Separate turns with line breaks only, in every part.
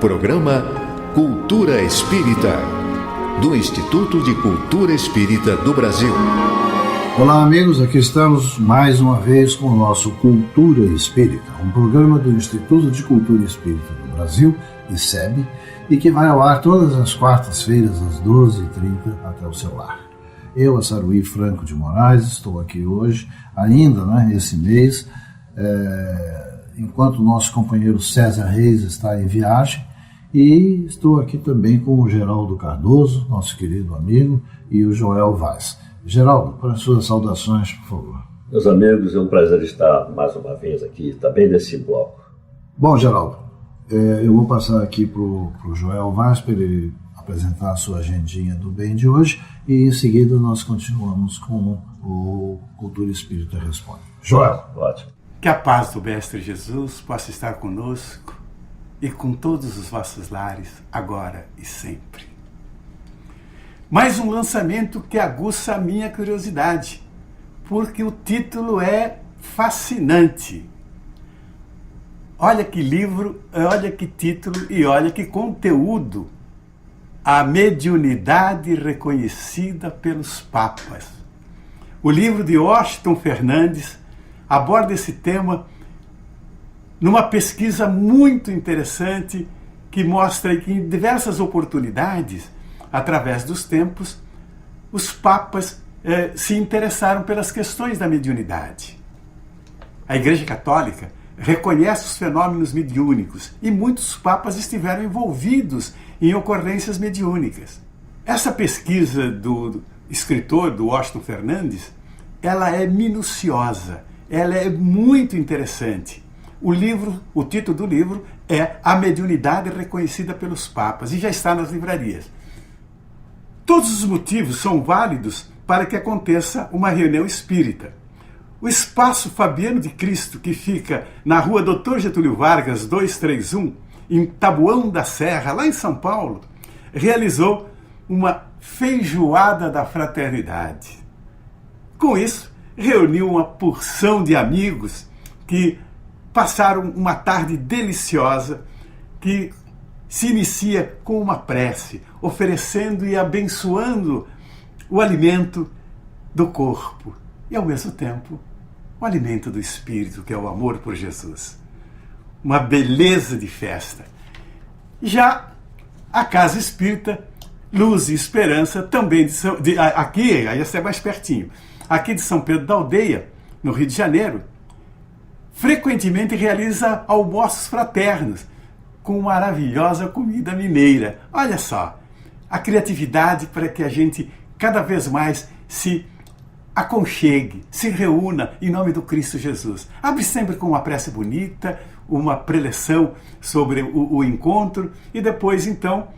programa Cultura Espírita, do Instituto de Cultura Espírita do Brasil.
Olá amigos, aqui estamos mais uma vez com o nosso Cultura Espírita, um programa do Instituto de Cultura Espírita do Brasil, ICEB, e que vai ao ar todas as quartas-feiras às 12h30 até o seu lar. Eu, Saruí Franco de Moraes, estou aqui hoje, ainda esse mês, enquanto o nosso companheiro César Reis está em viagem, e estou aqui também com o Geraldo Cardoso, nosso querido amigo, e o Joel Vaz. Geraldo, para as suas saudações, por favor.
Meus amigos, é um prazer estar mais uma vez aqui, também nesse bloco.
Bom, Geraldo, eu vou passar aqui para o Joel Vaz para ele apresentar a sua agendinha do bem de hoje, e em seguida nós continuamos com o Cultura Espírita Responde. Joel.
Ótimo.
Que a paz do Mestre Jesus possa estar conosco e com todos os vossos lares, agora e sempre. Mais um lançamento que aguça a minha curiosidade, porque o título é fascinante. Olha que livro, olha que título e olha que conteúdo. A mediunidade reconhecida pelos papas. O livro de Washington Fernandes aborda esse tema numa pesquisa muito interessante que mostra que em diversas oportunidades, através dos tempos, os papas se interessaram pelas questões da mediunidade. A Igreja Católica reconhece os fenômenos mediúnicos e muitos papas estiveram envolvidos em ocorrências mediúnicas. Essa pesquisa do escritor, do Washington Fernandes, ela é minuciosa, ela é muito interessante. O título do livro é A Mediunidade Reconhecida pelos Papas e já está nas livrarias. Todos os motivos são válidos para que aconteça uma reunião espírita. O Espaço Fabiano de Cristo, que fica na rua Dr. Getúlio Vargas 231, em Taboão da Serra, lá em São Paulo, realizou uma feijoada da fraternidade. Com isso, reuniu uma porção de amigos que passaram uma tarde deliciosa, que se inicia com uma prece, oferecendo e abençoando o alimento do corpo e, ao mesmo tempo, o alimento do espírito, que é o amor por Jesus. Uma beleza de festa. Já a Casa Espírita Luz e Esperança, também aqui, aí é mais pertinho, aqui de São Pedro da Aldeia, no Rio de Janeiro, frequentemente realiza almoços fraternos com maravilhosa comida mineira. Olha só, a criatividade para que a gente cada vez mais se aconchegue, se reúna em nome do Cristo Jesus. Abre sempre com uma prece bonita, uma preleção sobre o encontro e depois, então,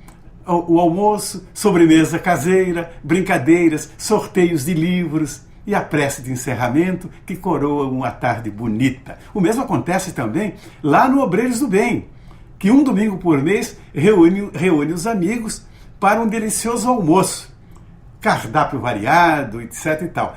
o almoço, sobremesa caseira, brincadeiras, sorteios de livros e a prece de encerramento que coroa uma tarde bonita. O mesmo acontece também lá no Obreiros do Bem, que um domingo por mês reúne os amigos para um delicioso almoço. Cardápio variado, etc. e tal.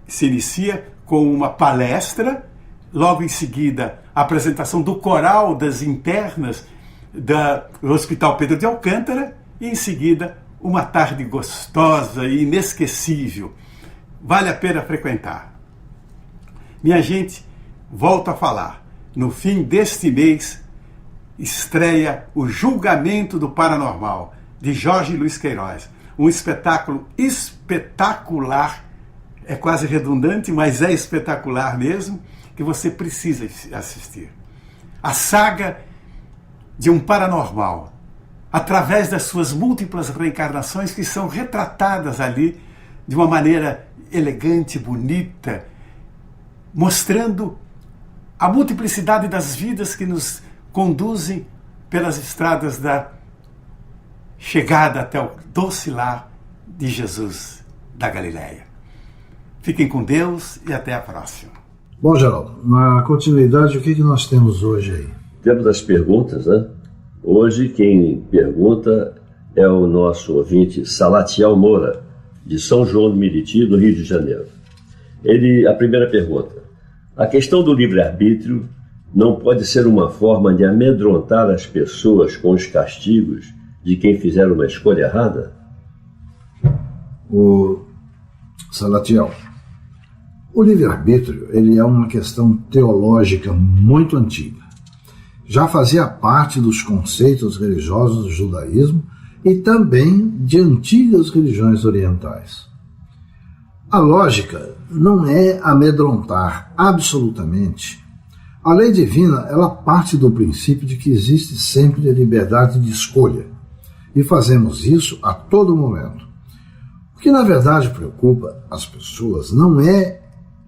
Se inicia com uma palestra, logo em seguida a apresentação do coral das internas do Hospital Pedro de Alcântara e em seguida uma tarde gostosa e inesquecível. Vale a pena frequentar. Minha gente, volto a falar. No fim deste mês, estreia O Julgamento do Paranormal, de Jorge Luiz Queiroz. Um espetáculo espetacular, é quase redundante, mas é espetacular mesmo, que você precisa assistir. A saga de um paranormal, através das suas múltiplas reencarnações que são retratadas ali de uma maneira elegante, bonita, mostrando a multiplicidade das vidas que nos conduzem pelas estradas da chegada até o doce lar de Jesus da Galileia. Fiquem com Deus e até a próxima.
Bom, Geraldo, na continuidade, o que nós temos hoje aí?
Temos as perguntas, né? Hoje quem pergunta é o nosso ouvinte Salatiel Moura, de São João do Meriti, no Rio de Janeiro. A primeira pergunta: a questão do livre-arbítrio não pode ser uma forma de amedrontar as pessoas com os castigos de quem fizer uma escolha errada?
O Salatiel, o livre-arbítrio ele é uma questão teológica muito antiga. Já fazia parte dos conceitos religiosos do judaísmo e também de antigas religiões orientais. A lógica não é amedrontar absolutamente. A lei divina ela parte do princípio de que existe sempre a liberdade de escolha e fazemos isso a todo momento. O que na verdade preocupa as pessoas não é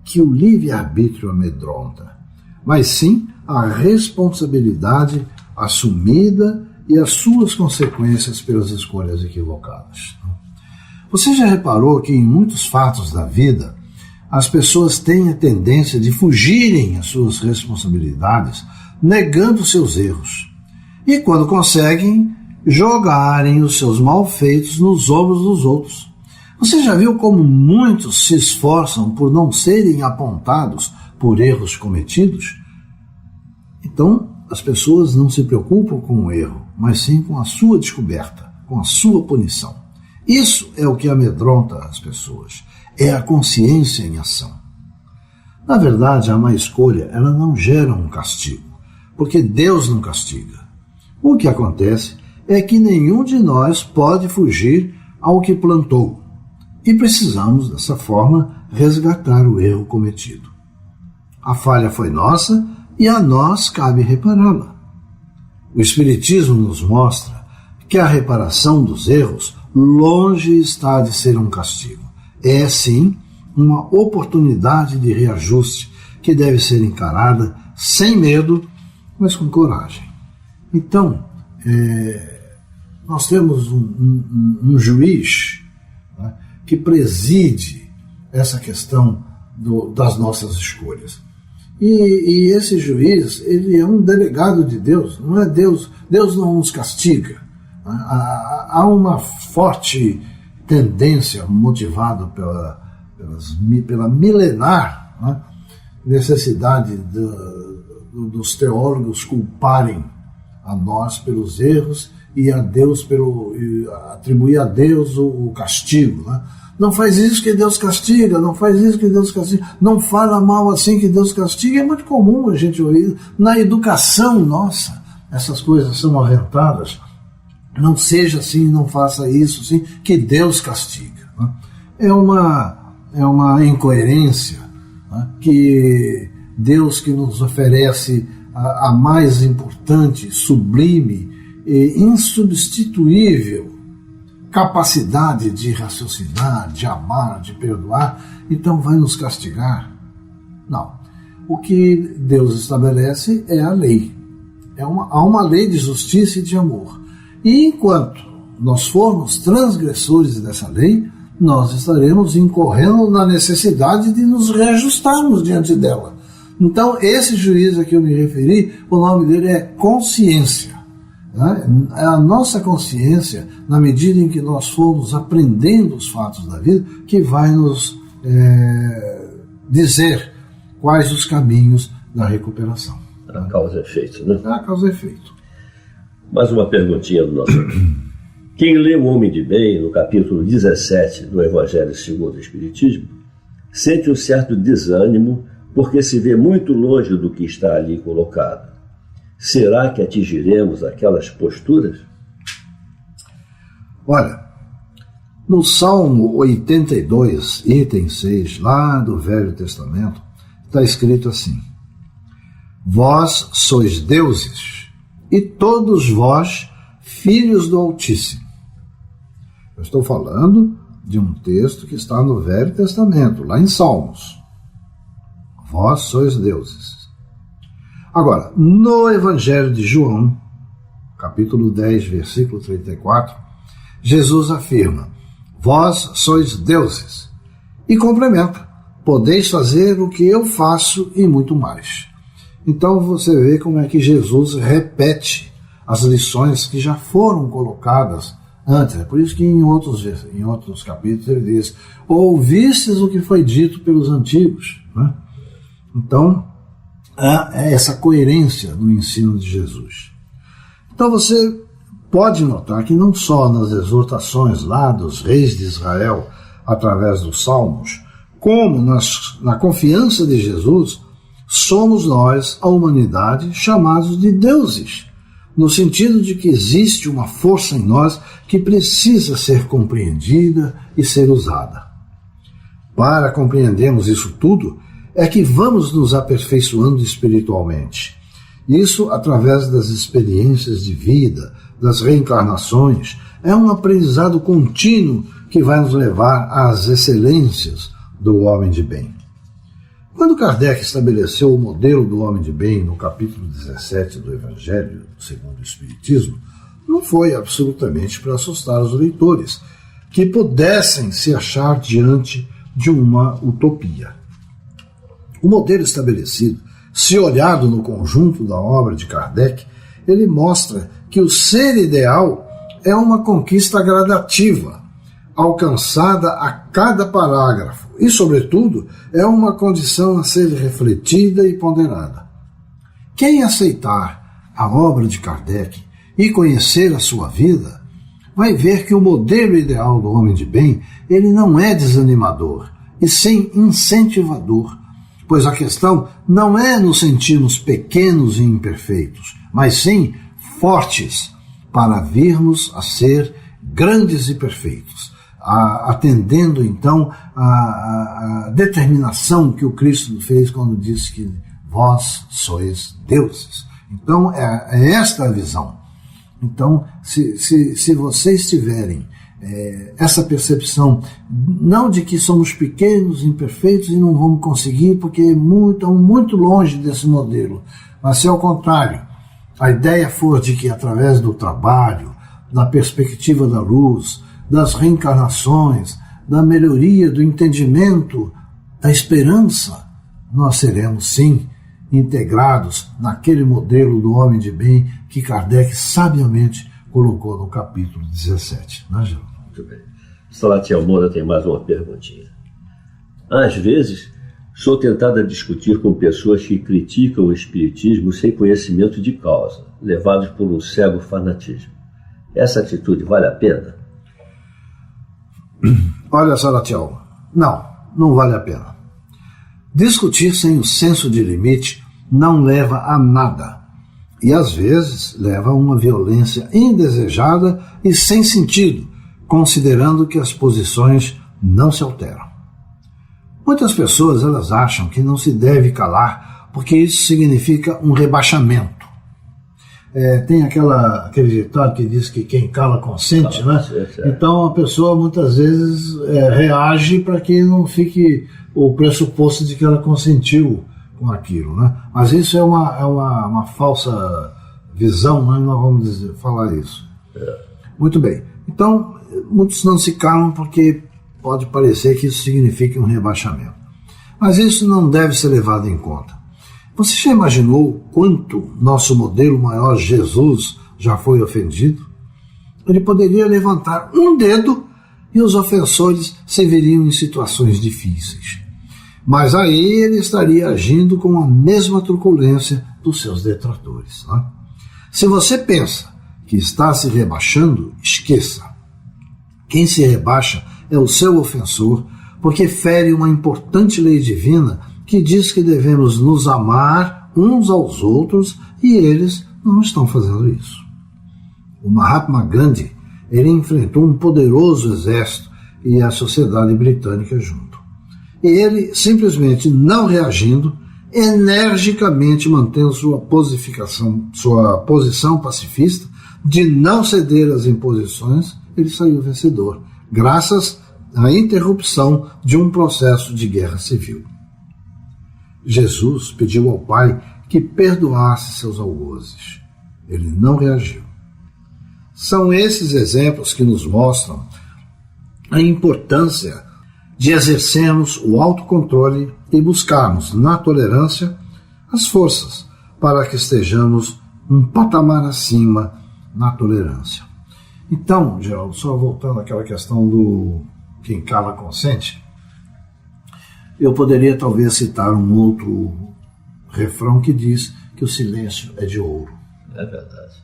que o livre-arbítrio amedronta, mas sim a responsabilidade assumida e as suas consequências pelas escolhas equivocadas. Você já reparou que em muitos fatos da vida as pessoas têm a tendência de fugirem às suas responsabilidades, negando seus erros, e quando conseguem, jogarem os seus malfeitos nos ombros dos outros. Você já viu como muitos se esforçam por não serem apontados por erros cometidos? Então, as pessoas não se preocupam com o erro, mas sim com a sua descoberta, com a sua punição. Isso é o que amedronta as pessoas, é a consciência em ação. Na verdade, a má escolha ela não gera um castigo, porque Deus não castiga. O que acontece é que nenhum de nós pode fugir ao que plantou, e precisamos, dessa forma, resgatar o erro cometido. A falha foi nossa e a nós cabe repará-la. O Espiritismo nos mostra que a reparação dos erros longe está de ser um castigo. É, sim, uma oportunidade de reajuste que deve ser encarada sem medo, mas com coragem. Então, nós temos um juiz, né, que preside essa questão das nossas escolhas. E esse juiz, ele é um delegado de Deus, não é Deus. Deus não nos castiga. Há uma forte tendência motivada pela milenar, né, necessidade dos teólogos culparem a nós pelos erros e a Deus atribuir a Deus o castigo, né? Não faz isso que Deus castiga, não faz isso que Deus castiga, não fala mal assim que Deus castiga. É muito comum a gente ouvir. Na educação nossa, essas coisas são aventadas. Não seja assim, não faça isso, assim, que Deus castiga. Né? É uma incoerência, né, que Deus que nos oferece a mais importante, sublime e insubstituível capacidade de raciocinar, de amar, de perdoar, então vai nos castigar? Não. O que Deus estabelece é a lei. Há uma lei de justiça e de amor. E enquanto nós formos transgressores dessa lei, nós estaremos incorrendo na necessidade de nos reajustarmos diante dela. Então, esse juiz a que eu me referi, o nome dele é consciência. É a nossa consciência, na medida em que nós formos aprendendo os fatos da vida, que vai nos dizer quais os caminhos da recuperação.
A causa e efeito, né?
A causa e efeito.
Mais uma perguntinha do nosso Quem lê O Homem de Bem, no capítulo 17 do Evangelho segundo o Espiritismo, sente um certo desânimo porque se vê muito longe do que está ali colocado. Será que atingiremos aquelas posturas?
Olha, no Salmo 82, item 6, lá do Velho Testamento, está escrito assim: Vós sois deuses, e todos vós filhos do Altíssimo. Eu estou falando de um texto que está no Velho Testamento, lá em Salmos. Vós sois deuses. Agora, no Evangelho de João, capítulo 10, versículo 34, Jesus afirma: Vós sois deuses. E complementa: Podeis fazer o que eu faço e muito mais. Então você vê como é que Jesus repete as lições que já foram colocadas antes. É por isso que em outros capítulos ele diz: Ouvistes o que foi dito pelos antigos. Né? Então, essa coerência no ensino de Jesus. Então você pode notar que não só nas exortações lá dos reis de Israel, através dos salmos, como na confiança de Jesus, somos nós, a humanidade, chamados de deuses, no sentido de que existe uma força em nós que precisa ser compreendida e ser usada. Para compreendermos isso tudo, é que vamos nos aperfeiçoando espiritualmente. Isso através das experiências de vida, das reencarnações. É um aprendizado contínuo que vai nos levar às excelências do homem de bem. Quando Kardec estabeleceu o modelo do homem de bem no capítulo 17 do Evangelho segundo o Espiritismo, não foi absolutamente para assustar os leitores, que pudessem se achar diante de uma utopia. O modelo estabelecido, se olhado no conjunto da obra de Kardec, ele mostra que o ser ideal é uma conquista gradativa, alcançada a cada parágrafo, e, sobretudo, é uma condição a ser refletida e ponderada. Quem aceitar a obra de Kardec e conhecer a sua vida, vai ver que o modelo ideal do homem de bem, ele não é desanimador, e sim incentivador, pois a questão não é nos sentirmos pequenos e imperfeitos, mas sim fortes para virmos a ser grandes e perfeitos, atendendo então a determinação que o Cristo fez quando disse que vós sois deuses. Então é esta a visão. Então, se vocês tiverem essa percepção, não de que somos pequenos, imperfeitos e não vamos conseguir porque estamos muito longe desse modelo, mas se ao contrário, a ideia for de que através do trabalho, da perspectiva da luz, das reencarnações, da melhoria do entendimento, da esperança, nós seremos sim integrados naquele modelo do homem de bem que Kardec sabiamente colocou no capítulo 17. Não é, Geraldo?
Muito bem. Salatiel Moura tem mais uma perguntinha. Às vezes, sou tentada a discutir com pessoas que criticam o espiritismo sem conhecimento de causa, levados por um cego fanatismo. Essa atitude vale a pena?
Olha, Salatiel, não vale a pena. Discutir sem o senso de limite não leva a nada e, às vezes, leva a uma violência indesejada e sem sentido, considerando que as posições não se alteram. Muitas pessoas elas acham que não se deve calar porque isso significa um rebaixamento. Tem aquele ditado que diz que quem cala consente, né? Então a pessoa muitas vezes reage para que não fique o pressuposto de que ela consentiu com aquilo, né? Mas isso é uma falsa visão, né? Nós vamos falar isso. Muito bem. Então, muitos não se calam porque pode parecer que isso significa um rebaixamento. Mas isso não deve ser levado em conta. Você já imaginou quanto nosso modelo maior, Jesus, já foi ofendido? Ele poderia levantar um dedo e os ofensores se veriam em situações difíceis. Mas aí ele estaria agindo com a mesma truculência dos seus detratores. Né? Se você pensa que está se rebaixando, esqueça. Quem se rebaixa é o seu ofensor, porque fere uma importante lei divina que diz que devemos nos amar uns aos outros e eles não estão fazendo isso. O Mahatma Gandhi, ele enfrentou um poderoso exército e a sociedade britânica junto. E ele, simplesmente não reagindo, energicamente mantendo sua posição pacifista de não ceder às imposições, ele saiu vencedor, graças à interrupção de um processo de guerra civil. Jesus pediu ao Pai que perdoasse seus algozes. Ele não reagiu. São esses exemplos que nos mostram a importância de exercermos o autocontrole e buscarmos na tolerância as forças para que estejamos um patamar acima na tolerância. Então, Geraldo, só voltando àquela questão do quem cala consente, eu poderia talvez citar um outro refrão que diz que o silêncio é de ouro.
É verdade.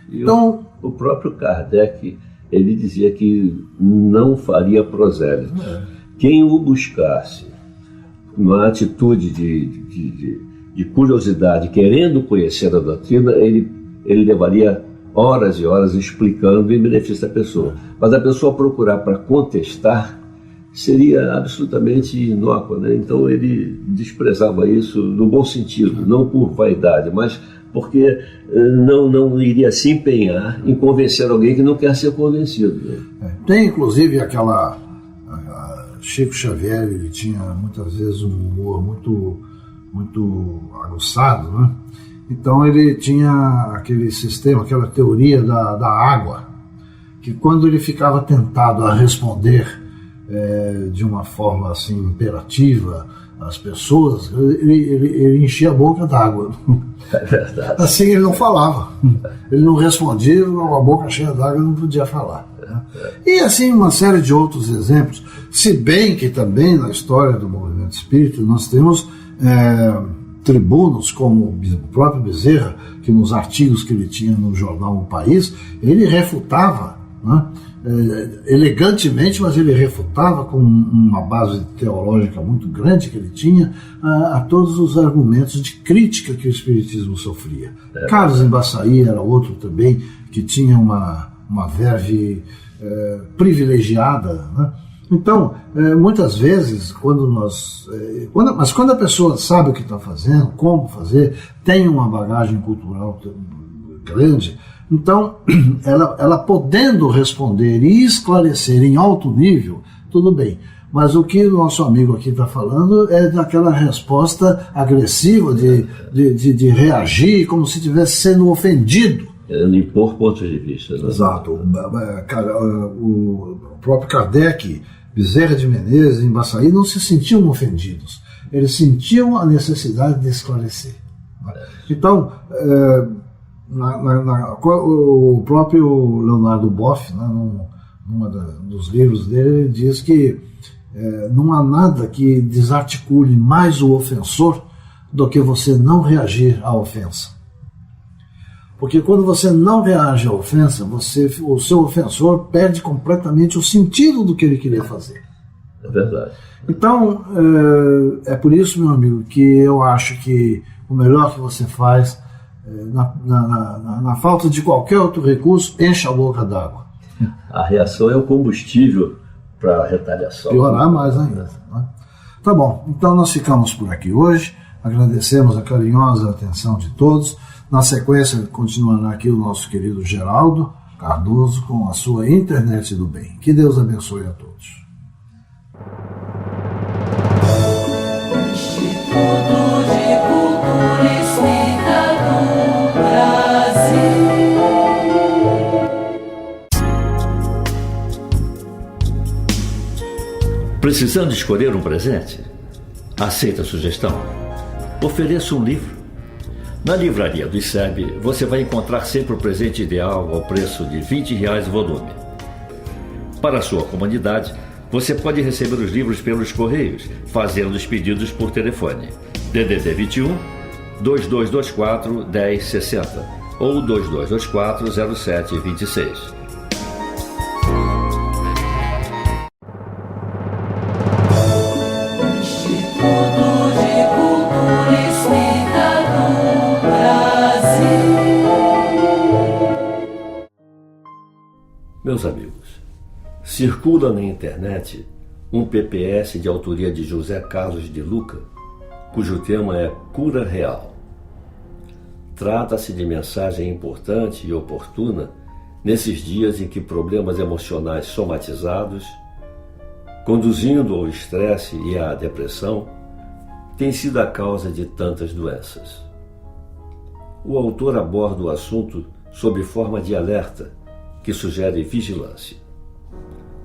E
Então,
o próprio Kardec, ele dizia que não faria prosélito. Quem o buscasse numa atitude de curiosidade, querendo conhecer a doutrina, ele levaria horas e horas explicando em benefício da pessoa. Mas a pessoa procurar para contestar seria absolutamente inócua, né? Então ele desprezava isso no bom sentido, não por vaidade, mas porque não iria se empenhar em convencer alguém que não quer ser convencido, né?
Tem inclusive aquela... Chico Xavier, ele tinha muitas vezes um humor muito aguçado, né? Então ele tinha aquele sistema, aquela teoria da água, que quando ele ficava tentado a responder de uma forma assim imperativa às pessoas, ele enchia a boca d'água.
É verdade.
Assim ele não falava, ele não respondia, com a boca cheia d'água não podia falar. E assim uma série de outros exemplos, se bem que também na história do movimento espírita nós temos tribunos como o próprio Bezerra, que nos artigos que ele tinha no jornal O País, ele refutava, né, elegantemente, mas ele refutava com uma base teológica muito grande que ele tinha a todos os argumentos de crítica que o espiritismo sofria. Carlos Embaçaí era outro também que tinha uma verve privilegiada, né? Então, muitas vezes, mas quando a pessoa sabe o que está fazendo, como fazer, tem uma bagagem cultural grande, então, ela podendo responder e esclarecer em alto nível, tudo bem. Mas o que o nosso amigo aqui está falando é daquela resposta agressiva de reagir como se estivesse sendo ofendido.
Impor pontos de vista. Né?
Exato. O próprio Kardec, Bezerra de Menezes e Embaçaí não se sentiam ofendidos. Eles sentiam a necessidade de esclarecer. Então, o próprio Leonardo Boff, né, num dos livros dele, ele diz que não há nada que desarticule mais o ofensor do que você não reagir à ofensa. Porque quando você não reage à ofensa, o seu ofensor perde completamente o sentido do que ele queria fazer.
É verdade.
Então, é por isso, meu amigo, que eu acho que o melhor que você faz, na falta de qualquer outro recurso, enche a boca d'água.
A reação é o combustível para a retaliação.
Piorar mais ainda. Né? Tá bom, então nós ficamos por aqui hoje. Agradecemos a carinhosa atenção de todos. Na sequência, continuará aqui o nosso querido Geraldo Cardoso com a sua Internet do Bem. Que Deus abençoe a todos.
Instituto de Cultura Espírita do Brasil.
Precisando escolher um presente? Aceita a sugestão? Ofereça um livro. Na livraria do ICEB, você vai encontrar sempre o presente ideal ao preço de R$20 o volume. Para a sua comodidade, você pode receber os livros pelos correios, fazendo os pedidos por telefone. DDD 21 2224 1060 ou 2224 0726.
Meus amigos, circula na internet um PPS de autoria de José Carlos de Luca, cujo tema é Cura Real. Trata-se de mensagem importante e oportuna nesses dias em que problemas emocionais somatizados, conduzindo ao estresse e à depressão, têm sido a causa de tantas doenças. O autor aborda o assunto sob forma de alerta, que sugere vigilância.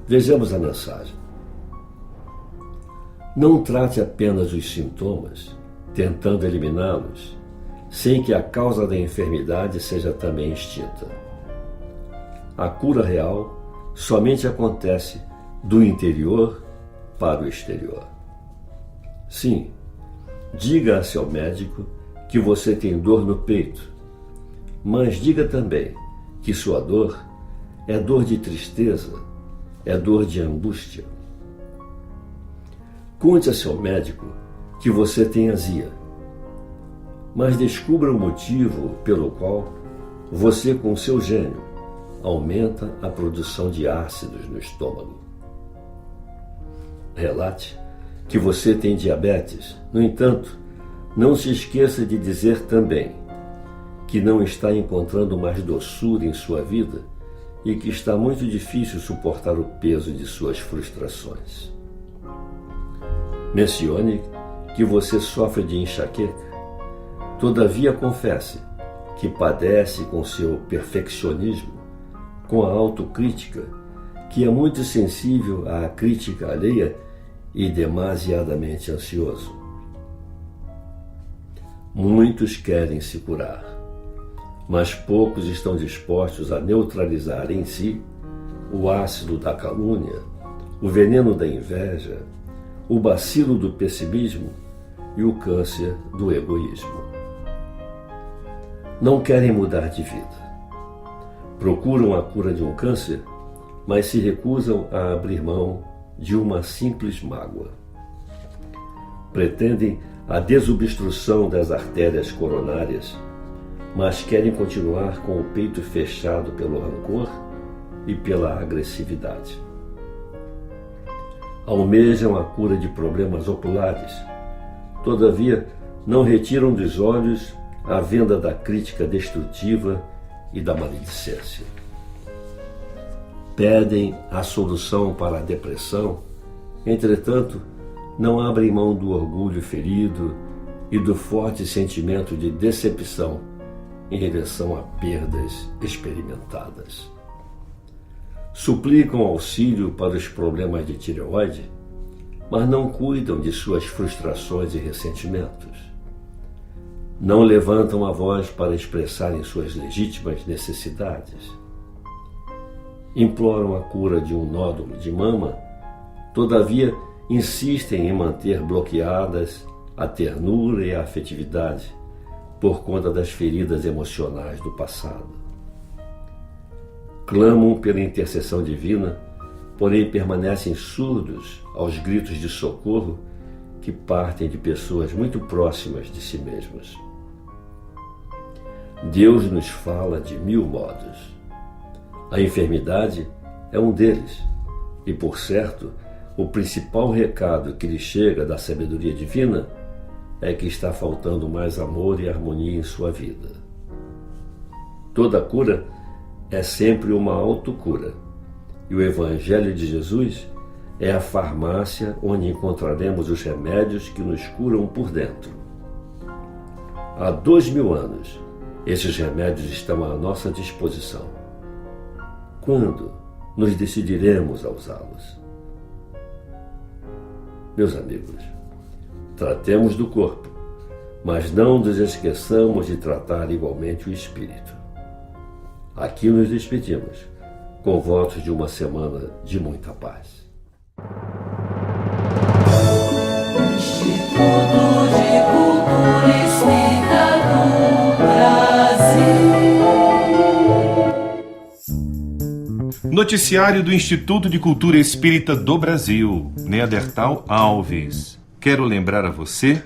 Vejamos a mensagem. Não trate apenas os sintomas, tentando eliminá-los, sem que a causa da enfermidade seja também extinta. A cura real somente acontece do interior para o exterior. Sim, Diga a seu médico que você tem dor no peito, mas diga também que sua dor é dor de tristeza, é dor de angústia. Conte a seu médico que você tem azia, mas descubra o motivo pelo qual você, com seu gênio, aumenta a produção de ácidos no estômago. Relate que você tem diabetes. No entanto, não se esqueça de dizer também que não está encontrando mais doçura em sua vida e que está muito difícil suportar o peso de suas frustrações. Mencione que você sofre de enxaqueca. Todavia, confesse que padece com seu perfeccionismo, com a autocrítica, que é muito sensível à crítica alheia e demasiadamente ansioso. Muitos querem se curar, mas poucos estão dispostos a neutralizar em si o ácido da calúnia, o veneno da inveja, o bacilo do pessimismo e o câncer do egoísmo. Não querem mudar de vida. Procuram a cura de um câncer, mas se recusam a abrir mão de uma simples mágoa. Pretendem a desobstrução das artérias coronárias, mas querem continuar com o peito fechado pelo rancor e pela agressividade. Almejam a cura de problemas oculares, todavia não retiram dos olhos a venda da crítica destrutiva e da maledicência. Pedem a solução para a depressão, entretanto, não abrem mão do orgulho ferido e do forte sentimento de decepção em direção a perdas experimentadas. Suplicam auxílio para os problemas de tireoide, mas não cuidam de suas frustrações e ressentimentos. Não levantam a voz para expressarem suas legítimas necessidades. Imploram a cura de um nódulo de mama, todavia insistem em manter bloqueadas a ternura e a afetividade por conta das feridas emocionais do passado. Clamam pela intercessão divina, porém permanecem surdos aos gritos de socorro que partem de pessoas muito próximas de si mesmas. Deus nos fala de 1000 modos. A enfermidade é um deles, e, por certo, o principal recado que lhe chega da sabedoria divina é que está faltando mais amor e harmonia em sua vida. Toda cura é sempre uma autocura, e o Evangelho de Jesus é a farmácia onde encontraremos os remédios que nos curam por dentro. Há 2000 anos, esses remédios estão à nossa disposição. Quando nos decidiremos a usá-los? Meus amigos, tratemos do corpo, mas não nos esqueçamos de tratar igualmente o espírito. Aqui nos despedimos, com votos de uma semana de muita paz.
Instituto de Cultura Espírita do Brasil.
Noticiário do Instituto de Cultura Espírita do Brasil, Neandertal Alves. Quero lembrar a você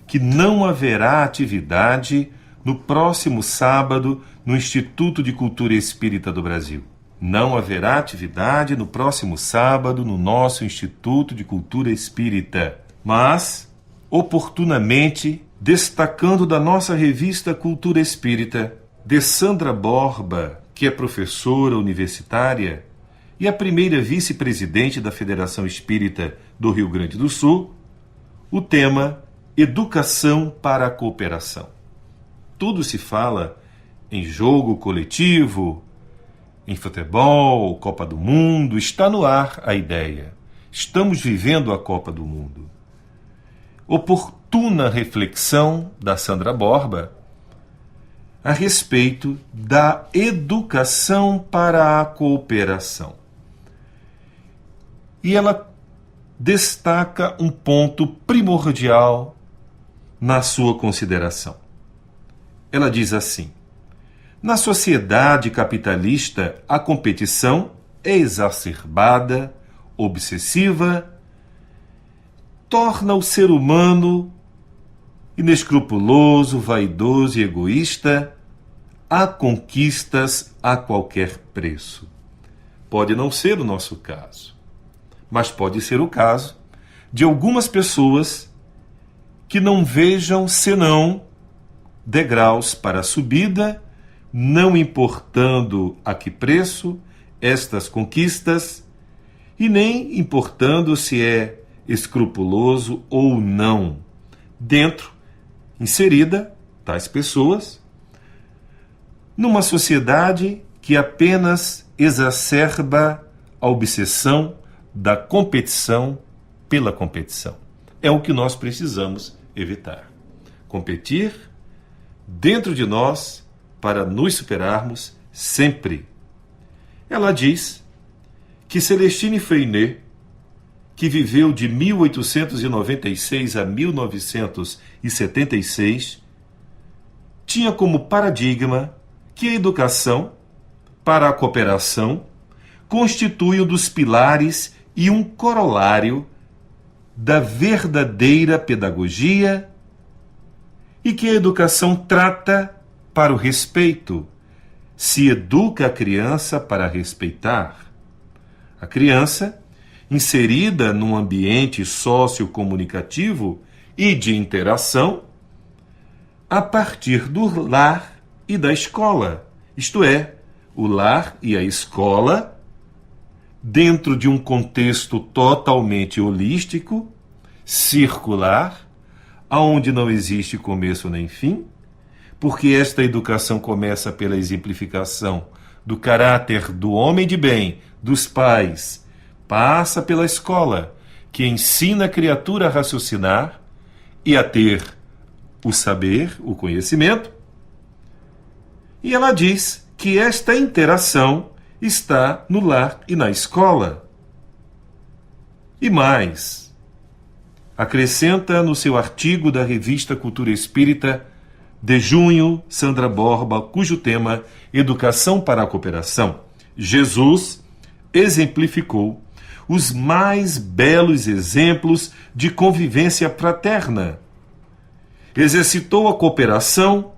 que não haverá atividade no próximo sábado no Instituto de Cultura Espírita do Brasil. Não haverá atividade no próximo sábado no nosso Instituto de Cultura Espírita, mas, oportunamente, destacando da nossa revista Cultura Espírita, de Sandra Borba, que é professora universitária e a primeira vice-presidente da Federação Espírita do Rio Grande do Sul, o tema Educação para a Cooperação. Tudo se fala em jogo coletivo, em futebol, Copa do Mundo, está no ar a ideia. Estamos vivendo a Copa do Mundo. Oportuna reflexão da Sandra Borba a respeito da educação para a cooperação. E ela destaca um ponto primordial na sua consideração. Ela diz assim: na sociedade capitalista, a competição é exacerbada, obsessiva, torna o ser humano inescrupuloso, vaidoso e egoísta, há conquistas a qualquer preço. Pode não ser o nosso caso, mas pode ser o caso de algumas pessoas que não vejam senão degraus para a subida, não importando a que preço estas conquistas e nem importando se é escrupuloso ou não. Dentro, inserida, tais pessoas, numa sociedade que apenas exacerba a obsessão da competição pela competição. É o que nós precisamos evitar. Competir dentro de nós para nos superarmos sempre. Ela diz que Celestine Freinet, que viveu de 1896 a 1976, tinha como paradigma que a educação para a cooperação constitui um dos pilares e um corolário da verdadeira pedagogia e que a educação trata para o respeito, se educa a criança para respeitar. A criança, inserida num ambiente sociocomunicativo e de interação, a partir do lar e da escola, isto é, o lar e a escola, dentro de um contexto totalmente holístico, circular, aonde não existe começo nem fim, porque esta educação começa pela exemplificação do caráter do homem de bem, dos pais, passa pela escola, que ensina a criatura a raciocinar e a ter o saber, o conhecimento, e ela diz que esta interação está no lar e na escola. E mais, acrescenta no seu artigo da revista Cultura Espírita de junho, Sandra Borba, cujo tema Educação para a Cooperação, Jesus exemplificou os mais belos exemplos de convivência fraterna. Exercitou a cooperação,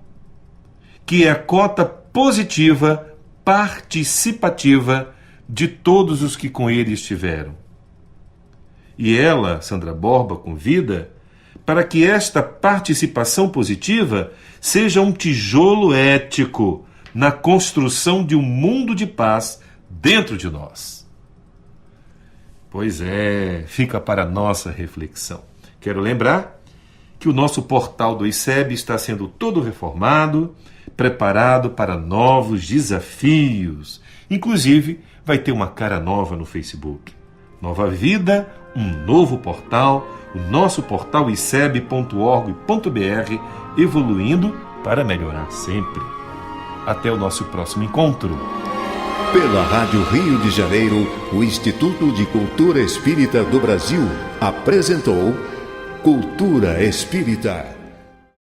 que é a cota positiva, participativa de todos os que com ele estiveram. E ela, Sandra Borba, convida para que esta participação positiva seja um tijolo ético na construção de um mundo de paz dentro de nós. Pois é, fica para a nossa reflexão. Quero lembrar que o nosso portal do ICEB está sendo todo reformado, preparado para novos desafios. Inclusive, vai ter uma cara nova no Facebook. Nova vida, um novo portal, o nosso portal iceb.org.br, evoluindo para melhorar sempre. Até o nosso próximo encontro.
Pela Rádio Rio de Janeiro, o Instituto de Cultura Espírita do Brasil apresentou Cultura Espírita.